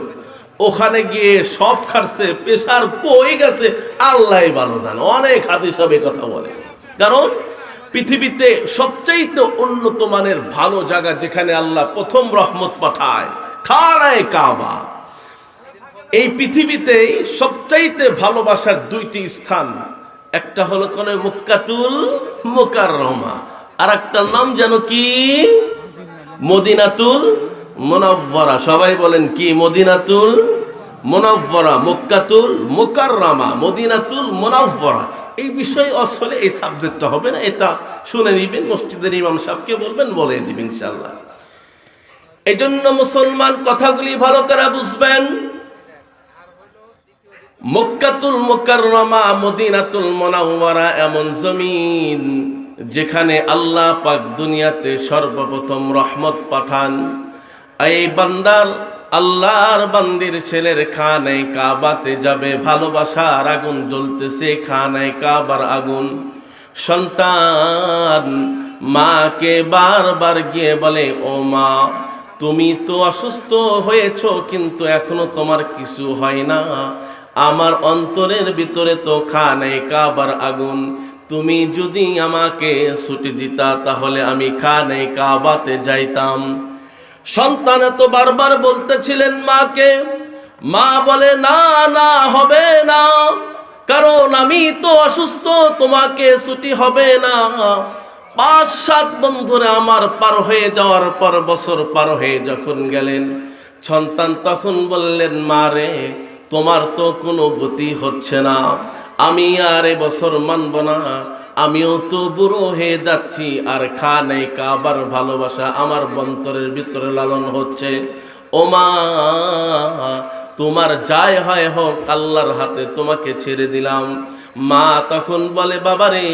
ওখানে গিয়ে সব খাচ্ছে, প্রেশার কই গেছে আল্লাহ ভালো জানে। অনেক হাদিস সব কথা বলে, কারণ পৃথিবীতে সবচাইতে উন্নত মানের ভালো জায়গা যেখানে আল্লাহ প্রথম রহমত পাঠায়, খানায়ে কাবা। এই পৃথিবীতে সবচাইতে ভালোবাসার দুইটি স্থান, একটা হলো কোন মক্কাতুল মুকাররমা, আর একটা নাম জানো কি? মদিনাতুল মুনাওয়ারা। সবাই বলেন কি? মদিনাতুল মুনাওয়ারা, মক্কাতুল মুকাররমা, মদিনাতুল মুনাওয়ারা। এই বিষয় আসলে এই সাবজেক্টটা হবে না, এটা শুনে নিবেন, মসজিদের ইমাম সাহেবকে বলবেন, বলে দিবেন ইনশাআল্লাহ। এই জন্য মুসলমান কথাগুলি ভালো করে বুঝবেন। মক্কাতুল মুকাররমা, মদিনাতুল মুনাওয়ারা এমন জমিন যেখানে আল্লাহ পাক দুনিয়াতে সর্বপ্রথম রহমত পাঠান। এই বান্দার, আল্লাহর বান্দির ছেলের খানায়ে কাবাতে যাবে, ভালোবাসার আগুন জ্বলতেছে, খানায়ে কাবার আগুন। সন্তান মাকে বারবার গিয়ে বলে, ও মা তুমি তো অসুস্থ হয়েছ, কিন্তু এখনো তোমার কিছু হয় না, আমার অন্তরের ভিতরে তো খানায়ে কাবার আগুন। তুমি যদি আমাকে ছুটি দিতা তাহলে আমি খানায়ে কাবাতে যাইতাম। সন্তান তো বারবার বলতেছিলেন মাকে, মা বলে না না হবে না, কারণ আমি তো অসুস্থ, তোমাকে ছুটি হবে না। 5-7 বন্ধুরা আমার পার হয়ে যাওয়ার পর, বছর পার হয়ে যখন গেলেন, সন্তান তখন বললেন, মা রে, তোমার তো কোনো গতি হচ্ছে না, আমি আর এ বছর মানব না, আমিও তো বুড়ো হয়ে যাচ্ছি, আর খানে কাবার ভালোবাসা আমার অন্তরের ভিতরে লালন হচ্ছে। ও মা, তোমার যাই হয় হোক, আল্লাহর হাতে তোমাকে ছেড়ে দিলাম। মা তখন বলে, বাবারে,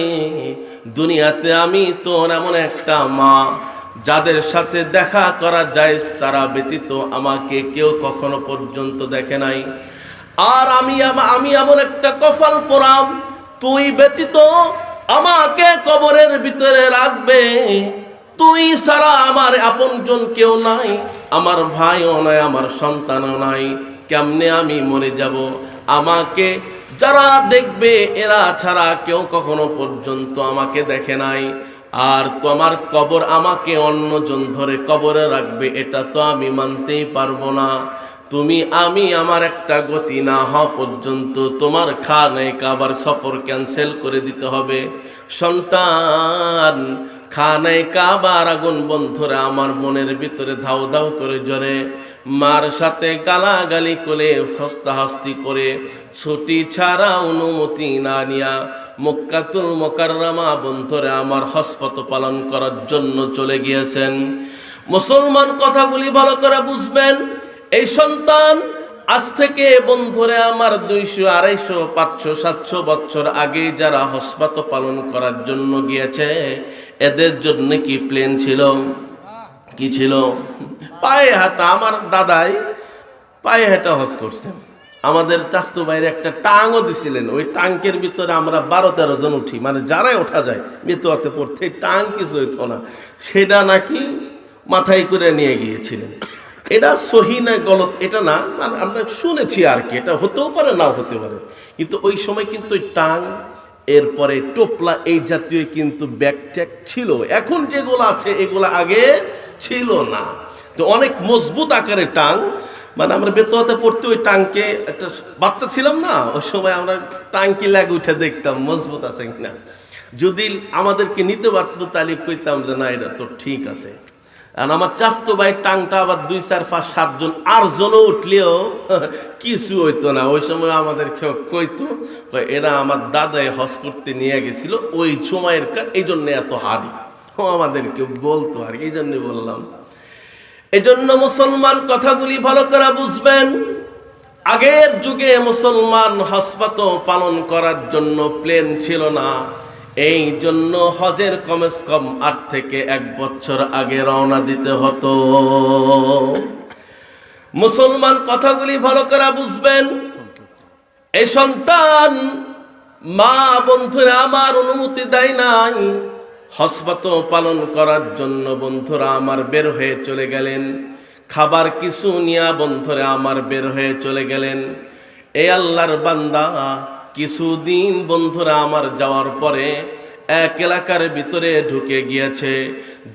দুনিয়াতে আমি তো এমন একটা মা, যাদের সাথে দেখা করা যায় তারা ব্যতীত আমাকে কেউ কখনো পর্যন্ত দেখে নাই। আর আমি এমন একটা কপাল পোড়াম, তুই ব্যতীত আমাকে কবরের ভিতরে রাখবে, তুই ছাড়া আমার আপনজন কেউ নাই, আমার ভাইও নাই, আমার সন্তানও নাই, কেমনে আমি মরে যাব? আমাকে যারা দেখবে এরা ছাড়া কেউ কখনো পর্যন্ত আমাকে দেখে নাই, আর তোমার কবর আমাকে অন্যজন ধরে কবরে রাখবে, এটা তো আমি মানতেই পারবো না। তুমি আমার একটা গতি না হওয়া পর্যন্ত তোমার খানে কাবার সফর ক্যান্সেল করে দিতে হবে। সন্তান, খানে কাবার আগুন বন্ধুরা আমার মনের ভিতরে ধাউ ধাউ করে জ্বরে। মার সাথে গালাগালি করে, হস্তাহস্তি করে, ছুটি ছাড়া অনুমতি না নিয়া মক্কাতুল মুকাররমা বন্ধুরা আমার হজপথ পালন করার জন্য চলে গিয়েছেন। মুসলমান, কথাগুলি ভালো করে বুঝবেন। এই সন্তান আজ থেকে বন্ধুরা আমার 200, 250, 500, 700 বছর আগে যারা হজপথ পালন করার জন্য গিয়েছে, এদের জন্য কি প্লেন ছিল? কি ছিল? পায়ে হাঁটা। আমার দাদাই পায়ে হাঁটা হজ করছেন। আমাদের চাস্তু ভাইয়ের একটা টাংও দিছিলেন, ওই টাঙ্কের ভিতরে আমরা 12-13 জন উঠি, মানে যারাই ওঠা যায় মেতুয়াতে পড়তে, টাং কিছু হইতো না, সেটা নাকি মাথায় করে নিয়ে গিয়েছিলেন। এটা সহি না গলত এটা না, আমরা শুনেছি আর কি, এটা হতেও পারে নাও হতে পারে, কিন্তু ওই সময় কিন্তু ওই টাং, এরপরে টোপলা, এই জাতীয় কিন্তু ব্যাগ ট্যাগ ছিল। এখন যেগুলো আছে এগুলো আগে ছিল না। তো অনেক মজবুত আকারের টাং, মানে আমরা বেতোয়াতে পড়তে ওই টাংকে, একটা বাচ্চা ছিলাম না ওই সময়, আমরা টাংকি লাগে উঠে দেখতাম মজবুত আছে কিনা। যদি আমাদেরকে নিতে পারতো তাহলে কইতাম যে না, এটা তো ঠিক আছে। আর আমার চাস্তো ভাই টাংটা আবার 2, 4, 5, 7 জন 8 জনও উঠলেও কিছু হইতো না। ওই সময় আমাদের কইতো, এরা আমার দাদাই হজ করতে নিয়ে গেছিল ওই সময়ের, এই জন্য এত হাড়ি, ও আমাদেরকে বলতো আর এই জন্য বললাম। এই জন্য মুসলমান, কথাগুলি ভালো করে বুঝবেন। আগের যুগে মুসলমান হজপথ পালন করার জন্য প্লেন ছিল না, এই জন্য হজের কমে কম 8 থেকে 1 বছর আগে রওনা দিতে হতো। মুসলমান, কথাগুলি ভালো করে বুঝবেন। এই সন্তান, মা বন্ধুরা আমার অনুমতি দেয় নাই হজপথ পালন করার জন্য, বন্ধুরা আমার বের হয়ে চলে গেলেন। খাবার কিছু নিয়া বন্ধুরা আমার বের হয়ে চলে গেলেন। এই আল্লাহর বান্দা কিছুদিন বন্ধুরা আমার যাওয়ার পরে এক এলাকার ভিতরে ঢুকে গিয়েছে।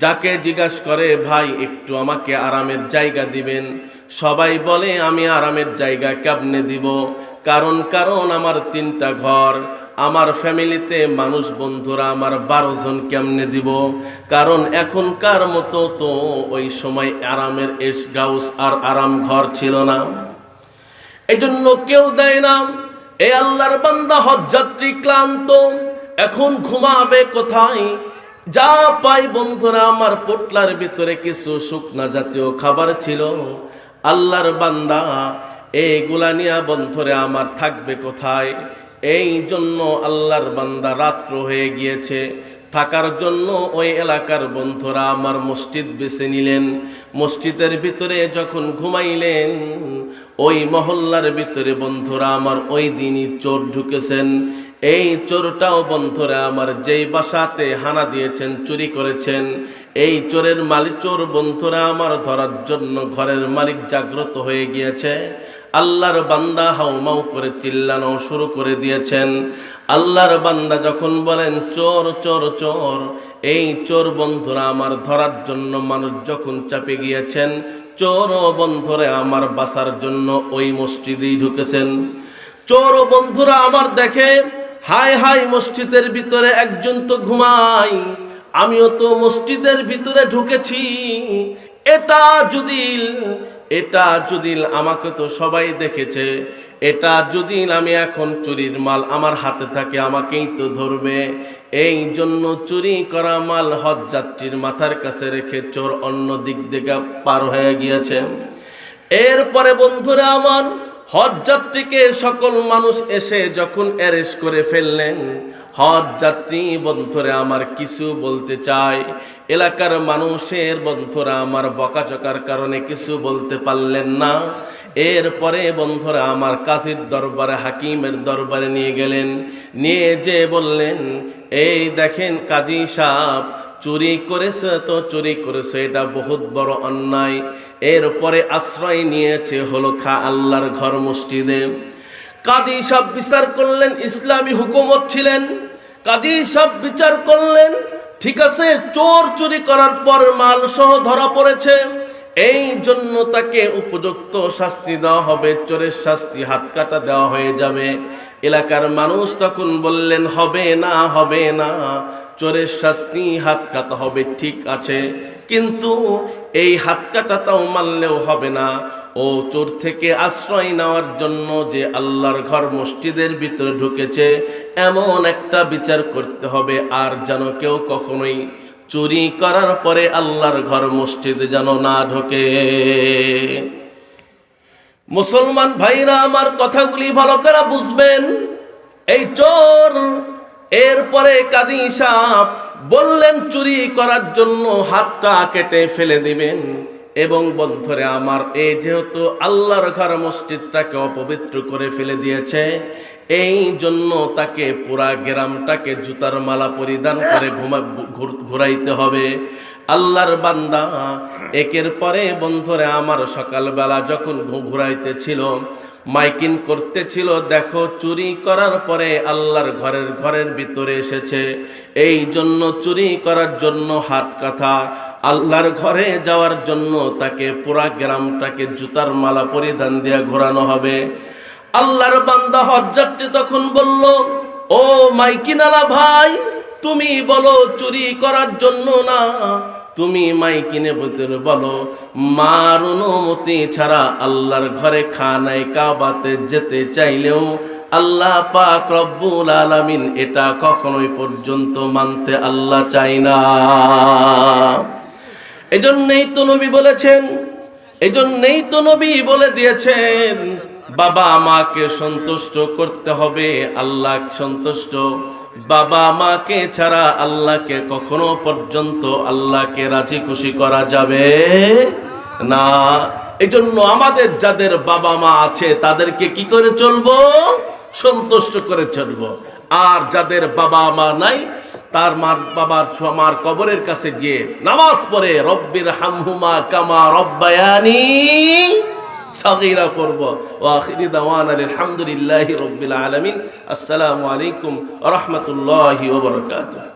যাকে জিজ্ঞাসা করে, ভাই একটু আমাকে আরামের জায়গা দিবেন, সবাই বলে আমি আরামের জায়গা কেমনে দিব, কারণ আমার 3টা ঘর, আমার ফ্যামিলিতে মানুষ বন্ধুরা আমার 12 জন, কেমনে দিব? কারণ এখনকার মতো তো ওই সময় আরামের গাউস আর আরাম ঘর ছিল না, এজন্য কেউ দেয় না। এই আল্লাহর বান্দা হজযাত্রী ক্লান্ত, এখন ঘুমাবে কোথায়? যা পাই বন্ধুরা আমার পোটলার ভিতরে কিছু শুকনা জাতীয় খাবার ছিল। আল্লাহর বান্দা এইগুলা নিয়ে বন্ধুরা আমার থাকবে কোথায়? এই জন্য আল্লাহর বান্দা রাত্র হয়ে গিয়েছে, থাকার জন্য ওই এলাকার বন্ধুরা আমার মসজিদ বেছে নিলেন। মসজিদের ভিতরে যখন ঘুমাইলেন, ওই মহল্লার ভিতরে বন্ধুরা আমার ওই দিনই চোর ঢুকেছেন। এই চোরটাও বন্ধুরা আমার যেই বাসাতে হানা দিয়েছেন, চুরি করেছেন, এই চোরের মালিক, চোর বন্ধুরা আমার ধরার জন্য ঘরের মালিক জাগ্রত হয়ে গিয়েছে। আল্লাহর বান্দা হাউমাউ করে চিল্লানো শুরু করে দিয়েছেন। আল্লাহর বান্দা যখন বলেন চোর চোর চোর, এই চোর বন্ধুরা আমার ধরার জন্য মানুষ যখন চাপে গিয়েছেন, চোর বন্ধুরা আমার বাঁচার জন্য ওই মসজিদেই ঢুকেছেন। চোর বন্ধুরা আমার দেখে, হায় হায়, মসজিদের ভিতরে একজন তো ঘুমায়, আমিও তো মসজিদের ভিতরে ঢুকেছি, এটা যদি আমাকে তো সবাই দেখেছে, এটা যদি আমি এখন চুরির মাল আমার হাতে থাকে আমাকেই তো ধরবে। এই জন্য চুরি করা মাল হজ যাত্রীর মাথার কাছে রেখে চোর অন্য দিক থেকে পার হয়ে গিয়েছে। এরপরে বন্ধুরা আমার, হজ যাত্রীকে সকল মানুষ এসে যখন অ্যারেস্ট করে ফেললেন, হজ যাত্রী বন্ধুরা আমার কিছু বলতে চায়, এলাকার মানুষের বন্ধুরা আমার বকাচকার কারণে কিছু বলতে পারলেন না। এরপরে বন্ধুরা আমার কাজীর দরবারে, হাকিমের দরবারে নিয়ে গেলেন, নিয়ে যে বললেন, এই দেখেন কাজী সাহেব, চুরি করেছে তো চুরি করেছে, এটা বহুত বড় অন্যায়। এরপরে আশ্রয় নিয়েছে হলো আল্লাহর ঘর মসজিদে। কাজী সাহেব বিচার করলেন, ইসলামী হুকুমত ছিলেন, কাজী সাহেব বিচার করলেন, ঠিক আছে, চোর চুরি করার পর মাল সহ ধরা পড়েছে, এই জন্য তাকে উপযুক্ত শাস্তি দেওয়া হবে, চোরের শাস্তি হাত কাটা দেওয়া হয়ে যাবে। এলাকার মানুষ তখন বললেন, হবে না, হবে না, চোরের শাস্তি হাত কাটা হবে, ঠিক আছে, কিন্তু এই হাত কাটাটাও মানলেও হবে না, ও চোর থেকে আশ্রয় নেওয়ার জন্য যে আল্লাহর ঘর মসজিদের ভিতরে ঢুকেছে, এমন একটা বিচার করতে হবে, আর যেন কেউ কখনোই চুরি করার পরে আল্লাহর ঘর মসজিদে যেন না ঢোকে। মুসলমান ভাইরা আমার, কথাগুলি ভালো করে বুঝবেন। এই চোর, এরপরে কাজী সাহেব বললেন চুরি করার জন্য হাতটা কেটে ফেলে দিবেন। এবং বন্ধুরে আমার, এই যেহেতু আল্লাহর ঘর মসজিদটাকে অপবিত্র করে ফেলে দিয়েছে, এই জন্য তাকে পুরা গ্রামটাকে জুতার মালা পরিধান করে ঘুরাইতে হবে। আল্লাহর বান্দা একের পরে বন্ধুরে আমার সকালবেলা যখন ঘুরাইতেছিল, মাইকিং করতেছিল, দেখো চুরি করার পরে আল্লাহর ঘরের ভিতরে এসেছে, এই জন্য চুরি করার জন্য হাত কাটা, আল্লাহর ঘরে যাওয়ার জন্য তাকে পুরা গ্রামটাকে জুতার মালা পরিধান দিয়ে ঘোরানো হবে। আল্লাহর বান্দা হজ্জাতটি তখন বলল, ও মাইকিনালা ভাই, তুমি বলো চুরি করার জন্য না, তুমি মাইকিনে ভিতরে বলো মার অনুমতি ছাড়া আল্লাহর ঘরে খানায় কাবাতে যেতে চাইলেও আল্লাহ পাক রব্বুল আলামিন এটা কখনোই পর্যন্ত মানতে আল্লাহ চায় না। এজন্যই তো নবী বলেছেন, এজন্যই তো নবী বলে দিয়েছেন, বাবা মাকে সন্তুষ্ট করতে হবে, আল্লাহ সন্তুষ্ট, বাবা মাকে ছাড়া আল্লাহকে কখনো পর্যন্ত আল্লাহকে রাজি খুশি করা যাবে না। এজন্য আমাদের যাদের বাবা মা আছে তাদেরকে কি করে চলবো? সন্তুষ্ট করে চলবো। আর যাদের বাবা মা নাই, তার মার কবরের কাছে গিয়ে নামাজ পড়ে রব্বির হামহুমা কামা রব্বায়ানি সাগীরা পড়ব। ওয়া আখিরি দাওয়ানা আলহামদুলিল্লাহি রাব্বিল আলামিন। আসসালামু আলাইকুম ওয়া রাহমাতুল্লাহি ওয়া বারাকাতুহু।